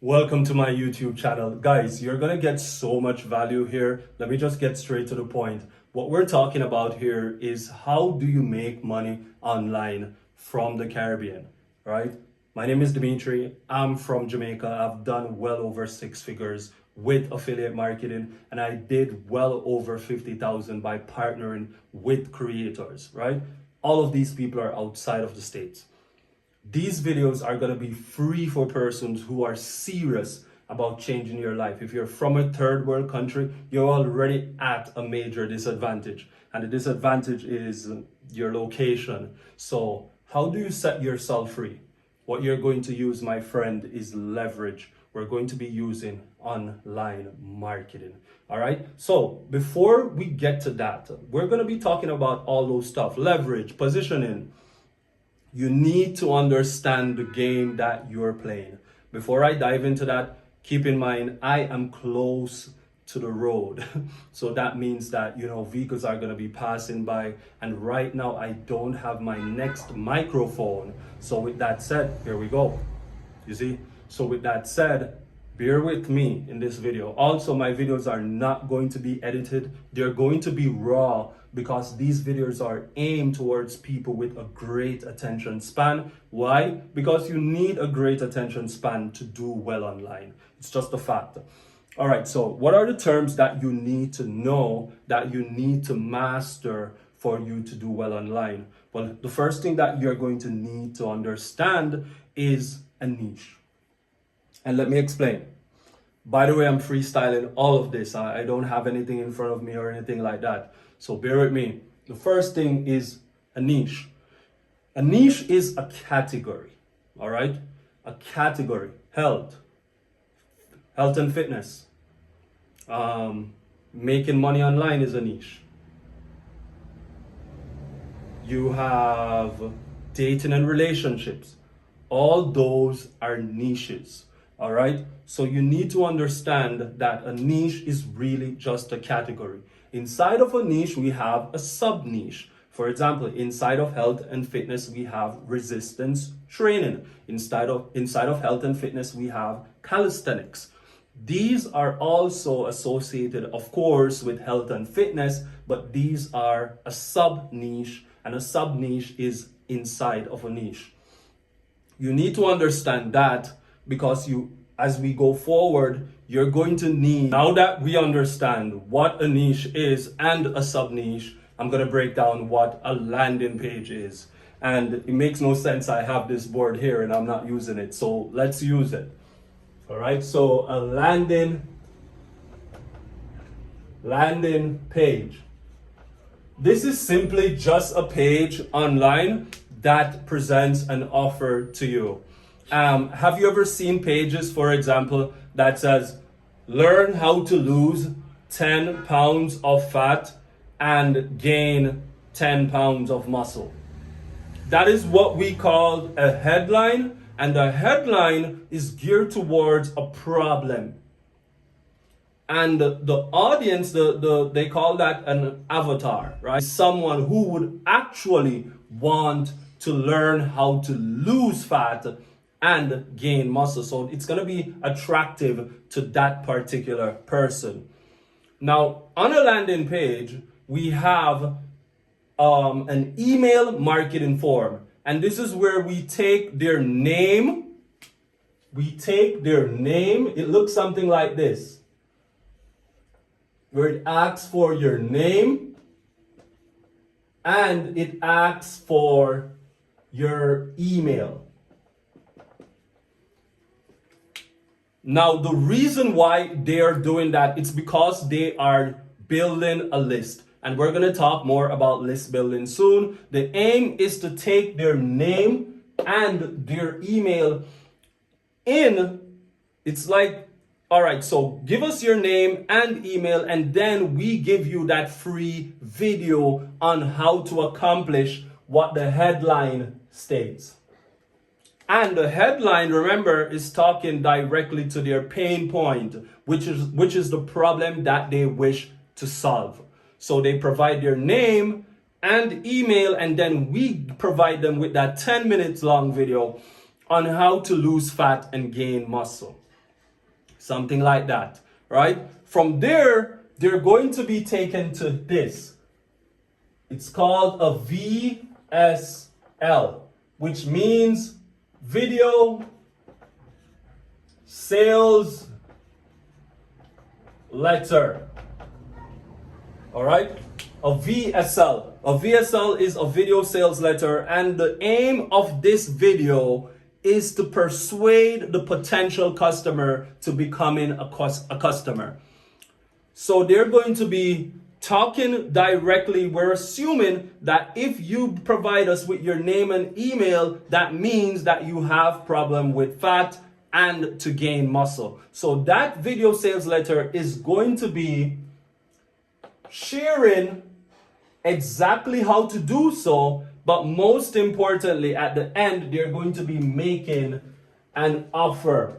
Welcome to my YouTube channel. Guys, you're gonna get so much value here. Let me just get straight to the point. What we're talking about here is how do you make money online from the Caribbean, right? My name is Dimitri. I'm from Jamaica. I've done well over 6 figures with affiliate marketing, and I did well over 50,000 by partnering with creators, right? All of these people are outside of the States. These videos are going to be free for persons who are serious about changing your life. If you're from a third world country, you're already at a major disadvantage. And the disadvantage is your location. So how do you set yourself free? What you're going to use, my friend, is leverage. We're going to be using online marketing. All right. So before we get to that, we're going to be talking about all those stuff: leverage, positioning. You need to understand the game that you're playing. Before I dive into that, keep in mind, I am close to the road. So that means that, vehicles are going to be passing by. And right now, I don't have my next microphone. So with that said, here we go. You see? So with that said, bear with me in this video. Also, my videos are not going to be edited. They're going to be raw, because these videos are aimed towards people with a great attention span. Why? Because you need a great attention span to do well online. It's just a fact. All right, so what are the terms that you need to know, that you need to master for you to do well online? Well, the first thing that you're going to need to understand is a niche. And let me explain. By the way, I'm freestyling all of this. I don't have anything in front of me or anything like that. So bear with me. The first thing is a niche. A niche is a category, all right? A category. Health and fitness. Making money online is a niche. You have dating and relationships. All those are niches. All right. So you need to understand that a niche is really just a category. Inside of a niche, we have a sub niche. For example, inside of health and fitness, we have resistance training. Inside of health and fitness, we have calisthenics. These are also associated, of course, with health and fitness, but these are a sub niche, and a sub niche is inside of a niche. You need to understand that, because as we go forward, you're going to need, now that we understand what a niche is and a sub niche, I'm going to break down what a landing page is. And it makes no sense I have this board here and I'm not using it. So let's use it. All right. So a landing page. This is simply just a page online that presents an offer to you. Have you ever seen pages, for example, that says, learn how to lose 10 pounds of fat and gain 10 pounds of muscle? That is what we call a headline, and the headline is geared towards a problem. And the audience, they call that an avatar, right? Someone who would actually want to learn how to lose fat and gain muscle. So it's going to be attractive to that particular person. Now, on a landing page, we have an email marketing form. And this is where we take their name. It looks something like this, where it asks for your name and it asks for your email. Now, the reason why they are doing that, it's because they are building a list. And we're going to talk more about list building soon. The aim is to take their name and their email in. It's like, all right, so give us your name and email, and then we give you that free video on how to accomplish what the headline states. And the headline, remember, is talking directly to their pain point, which is the problem that they wish to solve. So they provide their name and email, and then we provide them with that 10 minutes long video on how to lose fat and gain muscle. something like that, right? From there, they're going to be taken to this. It's called a VSL, which means video sales letter. All right, a VSL. A VSL is a video sales letter, and the aim of this video is to persuade the potential customer to becoming a customer. So they're going to be talking directly. We're assuming that if you provide us with your name and email, that means that you have problem with fat and to gain muscle. So that video sales letter is going to be sharing exactly how to do so, but most importantly, at the end, they're going to be making an offer.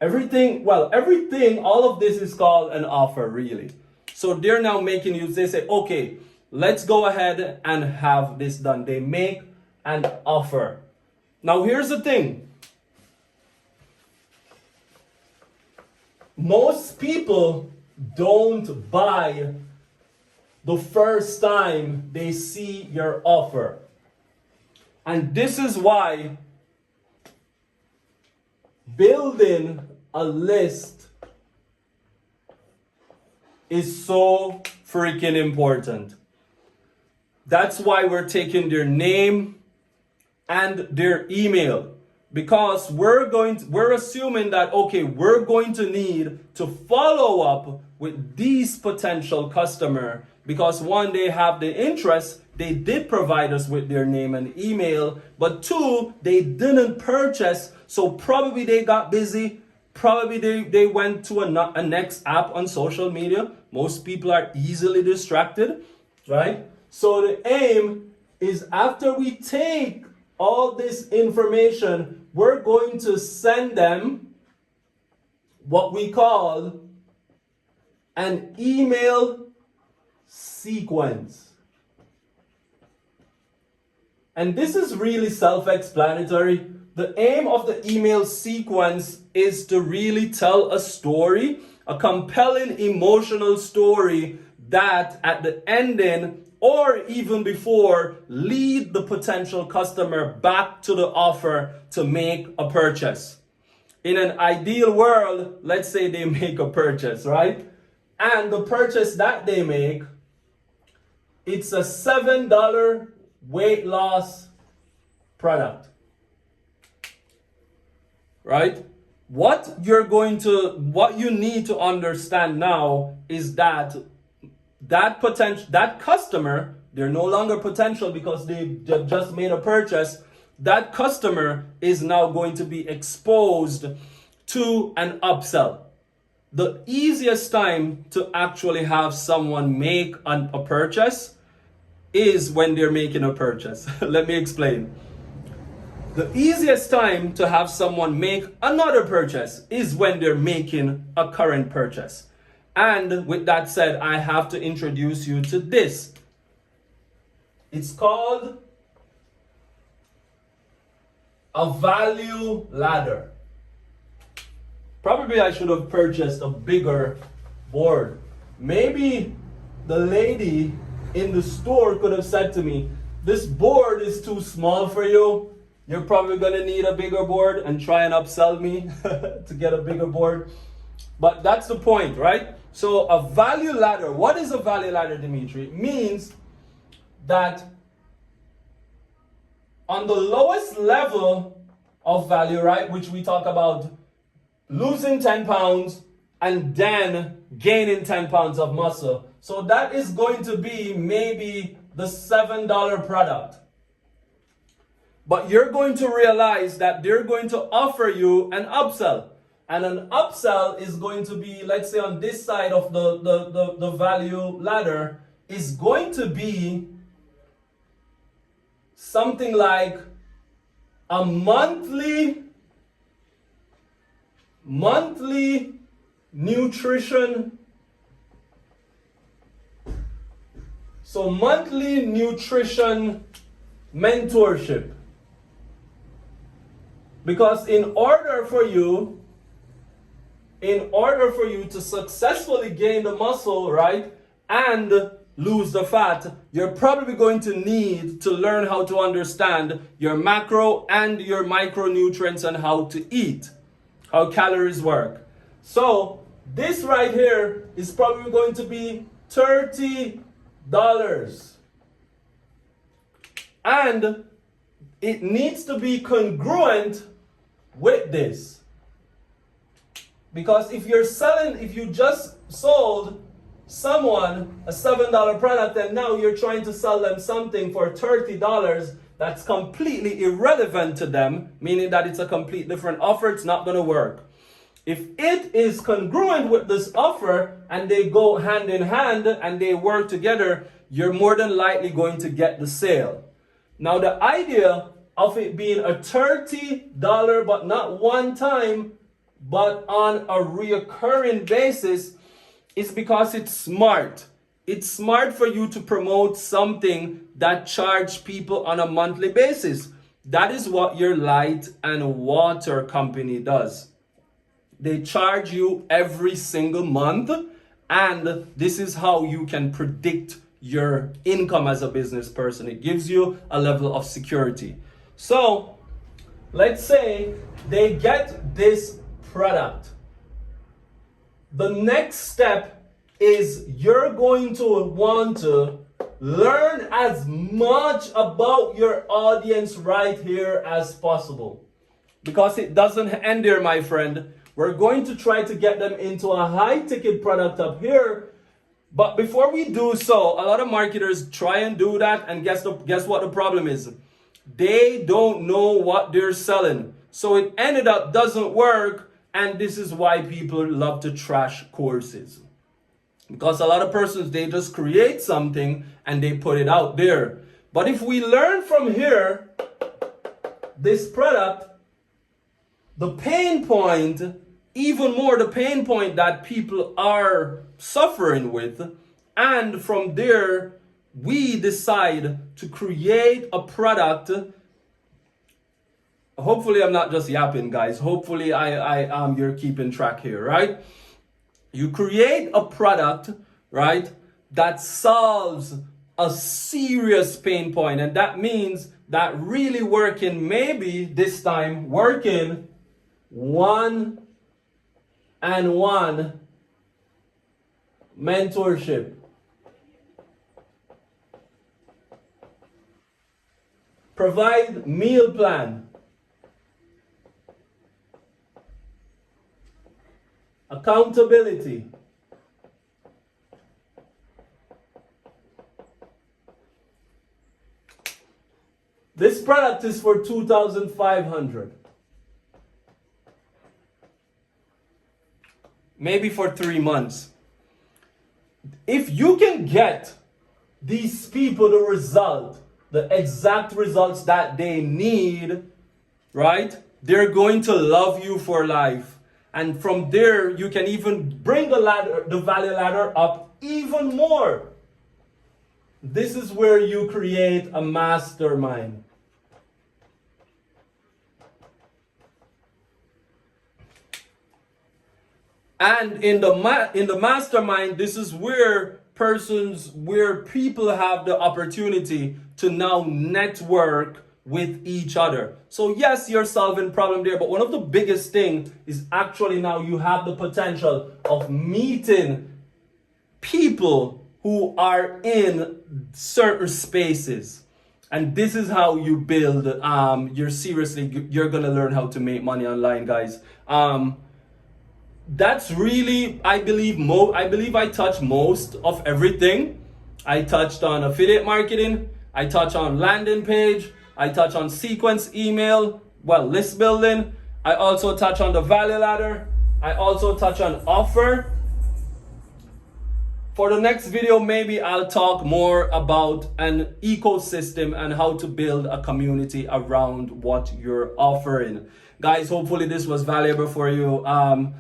Everything, all of this is called an offer, really. So they're now making you, they say, okay, let's go ahead and have this done. They make an offer. Now, here's the thing. Most people don't buy the first time they see your offer. And this is why building a list is so freaking important. That's why we're taking their name and their email, because we're assuming that, okay, we're going to need to follow up with these potential customer, because one, they have the interest, they did provide us with their name and email, but two, they didn't purchase, so probably they got busy. Probably they went to a next app on social media. Most people are easily distracted, right? So the aim is, after we take all this information, we're going to send them what we call an email sequence. And this is really self-explanatory. The aim of the email sequence is to really tell a story, a compelling emotional story that at the ending or even before lead the potential customer back to the offer to make a purchase. In an ideal world, let's say they make a purchase, right? And the purchase that they make, it's a $7 weight loss product. Right? What you need to understand now is that customer, they're no longer potential because they just made a purchase. That customer is now going to be exposed to an upsell. The easiest time to actually have someone make a purchase is when they're making a purchase. Let me explain. The easiest time to have someone make another purchase is when they're making a current purchase. And with that said, I have to introduce you to this. It's called a value ladder. Probably I should have purchased a bigger board. Maybe the lady in the store could have said to me, this board is too small for you. You're probably going to need a bigger board, and try and upsell me to get a bigger board. But that's the point, right? So a value ladder. What is a value ladder, Dimitri? It means that on the lowest level of value, right, which we talk about losing 10 pounds and then gaining 10 pounds of muscle. So that is going to be maybe the $7 product. But you're going to realize that they're going to offer you an upsell. And an upsell is going to be, let's say on this side of the value ladder, is going to be something like a monthly nutrition. So monthly nutrition mentorship. Because in order for you in order for you to successfully gain the muscle, right, and lose the fat, you're probably going to need to learn how to understand your macro and your micronutrients and how to eat, how calories work. So this right here is probably going to be $30. And it needs to be congruent with this. Because if you just sold someone a $7 product and now you're trying to sell them something for $30 that's completely irrelevant to them, meaning that it's a complete different offer, it's not going to work. If it is congruent with this offer and they go hand in hand and they work together, you're more than likely going to get the sale. Now, the idea of it being a $30, but not one time, but on a reoccurring basis, is because it's smart. It's smart for you to promote something that charges people on a monthly basis. That is what your light and water company does. They charge you every single month, and this is how you can predict your income as a business person. It gives you a level of security. So let's say they get this product. The next step is you're going to want to learn as much about your audience right here as possible, because it doesn't end there, my friend. We're going to try to get them into a high ticket product up here. But before we do so, a lot of marketers try and do that, and guess what the problem is? They don't know what they're selling. So it ended up doesn't work, and this is why people love to trash courses. Because a lot of persons, they just create something and they put it out there. But if we learn from here, this product, the pain point, even more the pain point that people are suffering with, and from there we decide to create a product. Hopefully I'm not just yapping, guys. Hopefully you're keeping track here, right? You create a product, right, that solves a serious pain point, and that means that really working, maybe this time working one-on-one mentorship. Provide meal plan. Accountability. This product is for $2,500. Maybe for 3 months. If you can get these people the result, the exact results that they need, right? They're going to love you for life. And from there, you can even bring the value ladder up even more. This is where you create a mastermind. And in the mastermind, this is where people have the opportunity to now network with each other. So yes, you're solving problem there, but one of the biggest thing is actually now you have the potential of meeting people who are in certain spaces. And this is how you build, you're gonna learn how to make money online, guys. That's really, I believe I touched most of everything. I touched on affiliate marketing, I touched on landing page, I touch on sequence email, list building. I also touch on the value ladder. I also touch on offer. For the next video, maybe I'll talk more about an ecosystem and how to build a community around what you're offering. Guys, hopefully this was valuable for you. I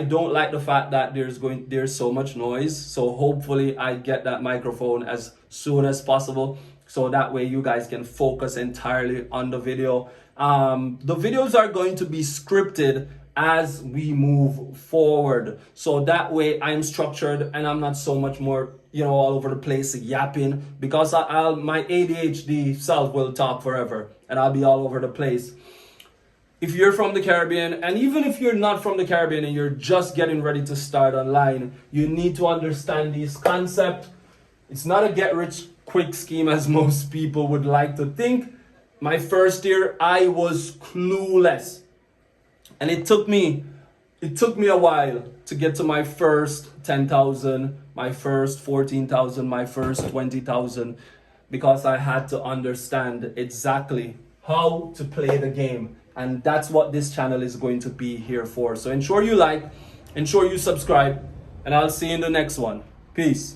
don't like the fact that there's so much noise. So hopefully I get that microphone as soon as possible, so that way you guys can focus entirely on the video. The videos are going to be scripted as we move forward. So that way I'm structured and I'm not so much more, all over the place yapping, because my ADHD self will talk forever and I'll be all over the place. If you're from the Caribbean, and even if you're not from the Caribbean and you're just getting ready to start online, you need to understand this concept. It's not a get rich quick scheme as most people would like to think. My first year, I was clueless. And it took me a while to get to my first 10,000, my first 14,000, my first 20,000, because I had to understand exactly how to play the game. And that's what this channel is going to be here for. So ensure you like, ensure you subscribe, and I'll see you in the next one. Peace.